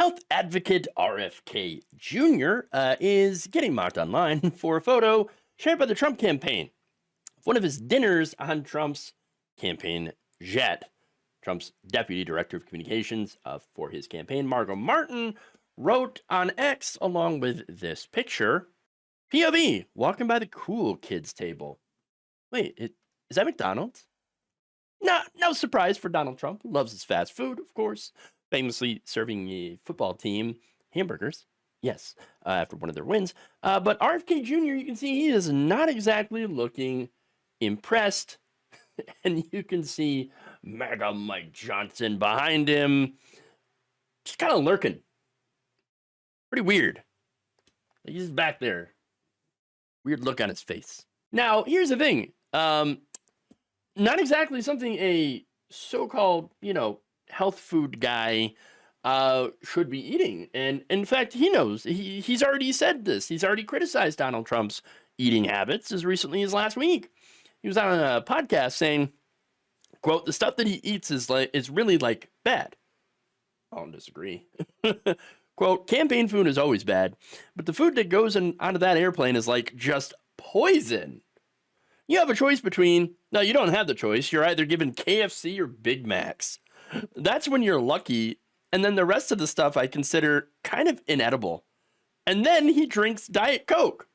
Health advocate RFK Jr. Is getting mocked online for a photo shared by the Trump campaign of one of his dinners on Trump's campaign jet. Trump's deputy director of communications for his campaign, Margot Martin, wrote on X along with this picture: POV, walking by the cool kids table. Wait, is that McDonald's? No surprise for Donald Trump, who loves his fast food, of course, famously serving a football team hamburgers. Yes, after one of their wins. But RFK Jr., you can see he is not exactly looking impressed. And you can see MAGA Mike Johnson behind him, just kind of lurking. Pretty weird. Like he's back there. Weird look on his face. Now, here's the thing. Not exactly something a so-called, health food guy should be eating. And in fact, he knows. He's already said this. He's already criticized Donald Trump's eating habits as recently as last week. He was on a podcast saying, quote, "The stuff that he eats is really like bad." I don't disagree. Quote, "Campaign food is always bad, but the food that goes onto that airplane is like just poison. You have a choice between..." No, you don't have the choice. You're either given KFC or Big Macs. That's when you're lucky. And then the rest of the stuff I consider kind of inedible. And then he drinks Diet Coke.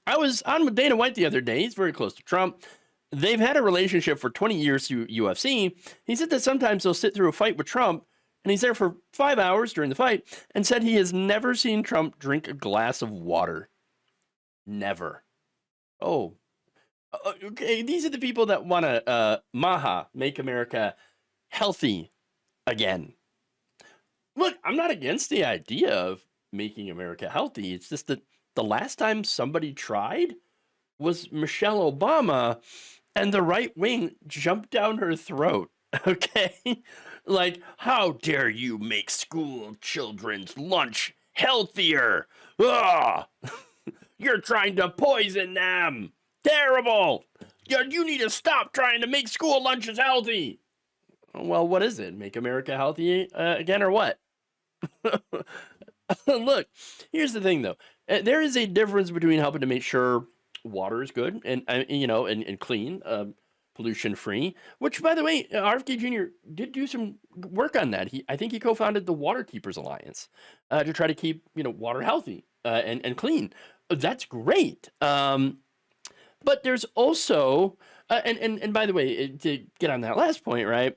I was on with Dana White the other day. He's very close to Trump. They've had a relationship for 20 years through UFC. He said that sometimes they'll sit through a fight with Trump, and he's there for 5 hours during the fight, and said he has never seen Trump drink a glass of water. Never. Oh, okay. These are the people that want to Maha, make America healthy again. Look, I'm not against the idea of making America healthy. It's just that the last time somebody tried was Michelle Obama, and the right wing jumped down her throat. Okay? Like, how dare you make school children's lunch healthier? Ah, you're trying to poison them. Terrible. You need to stop trying to make school lunches healthy. Well, what is it? Make America healthy again, or what? Look, here's the thing, though. There is a difference between helping to make sure water is good and clean, pollution free. Which, by the way, RFK Jr. did do some work on that. I think he co-founded the Water Keepers Alliance to try to keep water healthy and clean. That's great. But there's also and by the way, to get on that last point, right?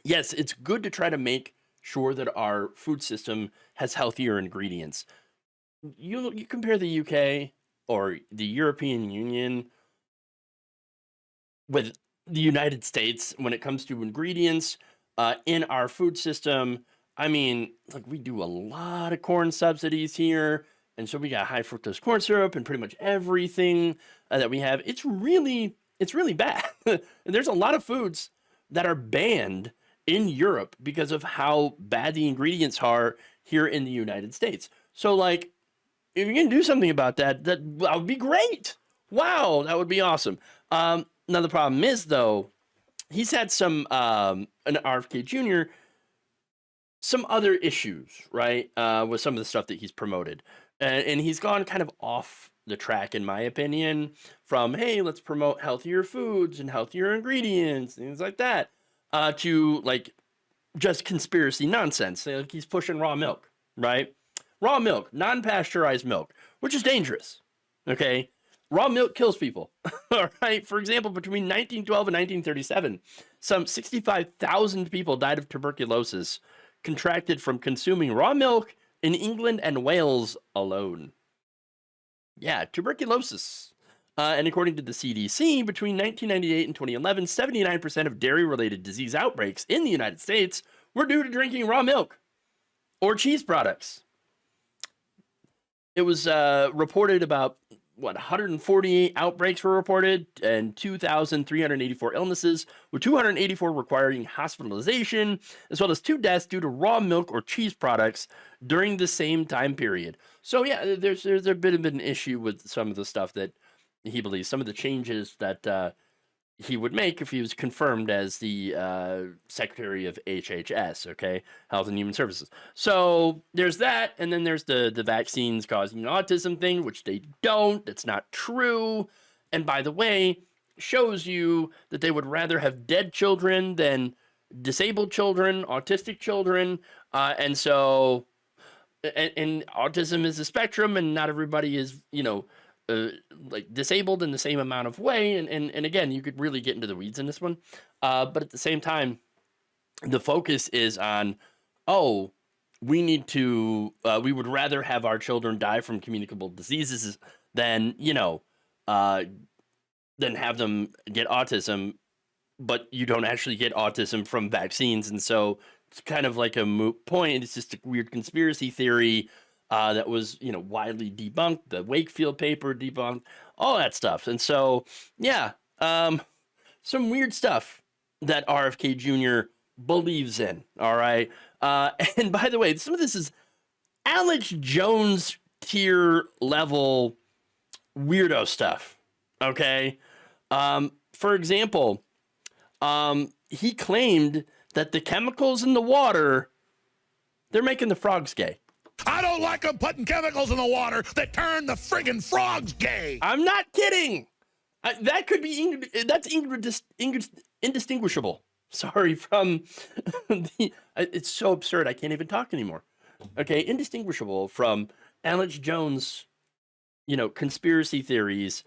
Yes, it's good to try to make sure that our food system has healthier ingredients. You compare the UK or the European Union with the United States when it comes to ingredients in our food system. I mean, like, we do a lot of corn subsidies here, and so we got high fructose corn syrup and pretty much everything that we have. It's really bad. And there's a lot of foods that are banned in Europe because of how bad the ingredients are here in the United States. So, like, if you can do something about that, that would be great. Wow, that would be awesome. Now, the problem is, though, he's had some, an RFK Jr., some other issues, right, with some of the stuff that he's promoted. And he's gone kind of off the track, in my opinion, from, hey, let's promote healthier foods and healthier ingredients, things like that, to, like, just conspiracy nonsense. Like, he's pushing raw milk, right? Raw milk, non-pasteurized milk, which is dangerous, okay? Raw milk kills people, all right? For example, between 1912 and 1937, some 65,000 people died of tuberculosis contracted from consuming raw milk in England and Wales alone. Yeah, tuberculosis. And according to the CDC, between 1998 and 2011, 79% of dairy-related disease outbreaks in the United States were due to drinking raw milk or cheese products. It was reported about, 148 outbreaks were reported and 2,384 illnesses, with 284 requiring hospitalization, as well as 2 deaths due to raw milk or cheese products during the same time period. So yeah, there's a bit of an issue with some of the stuff that he believes, some of the changes that he would make if he was confirmed as the Secretary of HHS, okay, Health and Human Services. So there's that, and then there's the vaccines causing autism thing, which they don't. That's not true. And by the way, shows you that they would rather have dead children than disabled children, autistic children, and so and autism is a spectrum, and not everybody is, like disabled in the same amount of way. And again, you could really get into the weeds in this one. But at the same time, the focus is on, oh, we need to, we would rather have our children die from communicable diseases than, than have them get autism, but you don't actually get autism from vaccines. And so it's kind of like a moot point. It's just a weird conspiracy theory that was, widely debunked. The Wakefield paper debunked, all that stuff. And so, yeah, some weird stuff that RFK Jr. believes in. All right. And by the way, some of this is Alex Jones tier level weirdo stuff. Okay. For example, he claimed that the chemicals in the water, they're making the frogs gay. I don't like them putting chemicals in the water that turn the friggin' frogs gay. I'm not kidding. That could be that's indistinguishable. Sorry, from the. It's so absurd. I can't even talk anymore. Okay, indistinguishable from Alex Jones, conspiracy theories.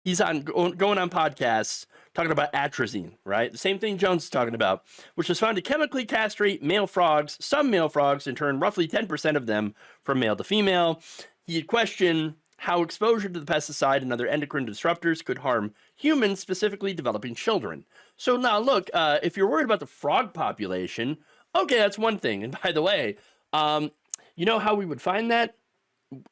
He's going on podcasts talking about atrazine, right? The same thing Jones is talking about, which was found to chemically castrate male frogs, some male frogs, and turn roughly 10% of them from male to female. He had questioned how exposure to the pesticide and other endocrine disruptors could harm humans, specifically developing children. So now look, if you're worried about the frog population, okay, that's one thing. And by the way, you know how we would find that?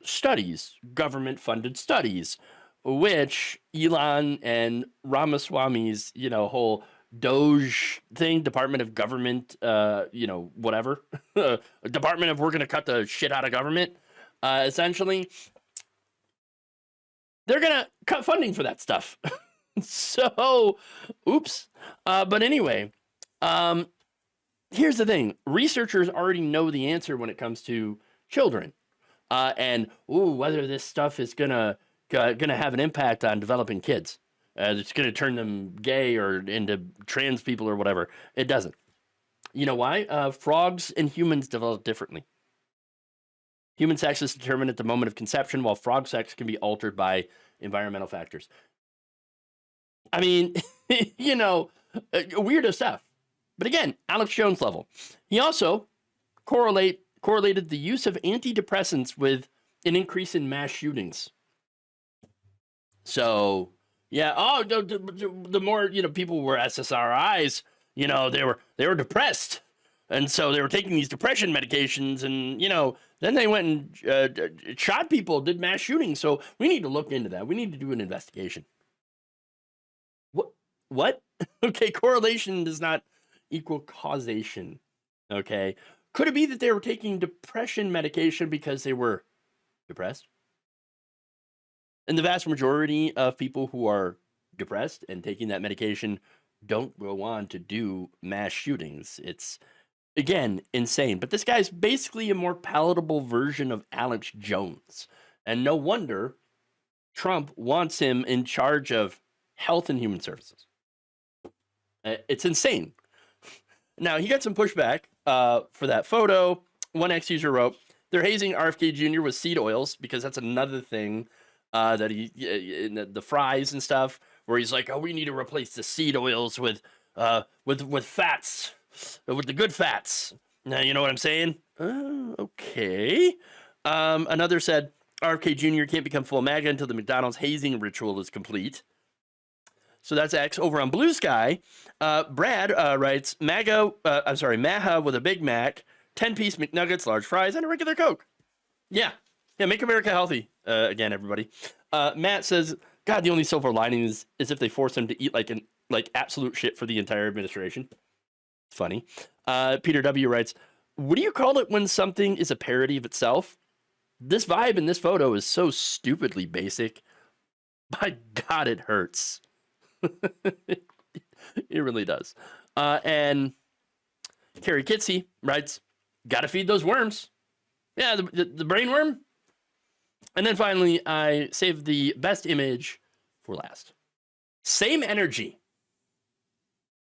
Studies, government-funded studies, which Elon and Ramaswamy's, whole Doge thing, Department of Government, whatever, Department of we're going to cut the shit out of government, essentially, they're going to cut funding for that stuff. So, oops. But anyway, here's the thing. Researchers already know the answer when it comes to children. And whether this stuff is going to have an impact on developing kids. It's going to turn them gay or into trans people or whatever. It doesn't. You know why? Frogs and humans develop differently. Human sex is determined at the moment of conception, while frog sex can be altered by environmental factors. I mean, weirdo stuff. But again, Alex Jones level. He also correlated the use of antidepressants with an increase in mass shootings. So, yeah, the more, people were SSRIs, they were depressed. And so they were taking these depression medications and, then they went and shot people, did mass shootings. So we need to look into that. We need to do an investigation. What? Okay, correlation does not equal causation. Okay. Could it be that they were taking depression medication because they were depressed? And the vast majority of people who are depressed and taking that medication don't go on to do mass shootings. It's, again, insane. But this guy's basically a more palatable version of Alex Jones. And no wonder Trump wants him in charge of health and human services. It's insane. Now, he got some pushback for that photo. One ex-user wrote, they're hazing RFK Jr. with seed oils because that's another thing that he, in the fries and stuff, where he's like, oh, we need to replace the seed oils with fats, with the good fats. Now, you know what I'm saying? Okay. Another said, RFK Jr. can't become full MAGA until the McDonald's hazing ritual is complete. So that's X. Over on Blue Sky, Brad writes, Maha with a Big Mac, 10-piece McNuggets, large fries, and a regular Coke. Yeah, make America healthy again, everybody. Matt says, God, the only silver lining is if they force him to eat like absolute shit for the entire administration. It's funny. Peter W. writes, what do you call it when something is a parody of itself? This vibe in this photo is so stupidly basic. By God, it hurts. It really does. And Carrie Kitsy writes, "Gotta feed those worms." Yeah, the brain worm. And then finally, I saved the best image for last. Same energy.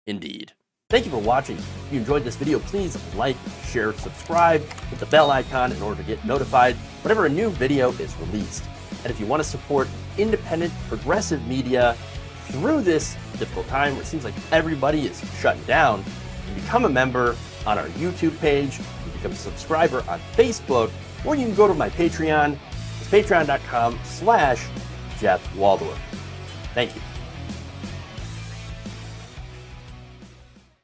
Indeed. Thank you for watching. If you enjoyed this video, please like, share, subscribe, hit the bell icon in order to get notified whenever a new video is released. And if you want to support independent, progressive media through this difficult time where it seems like everybody is shutting down, you can become a member on our YouTube page, you can become a subscriber on Facebook, or you can go to my Patreon. It's patreon.com/Jeff Waldorf. Thank you.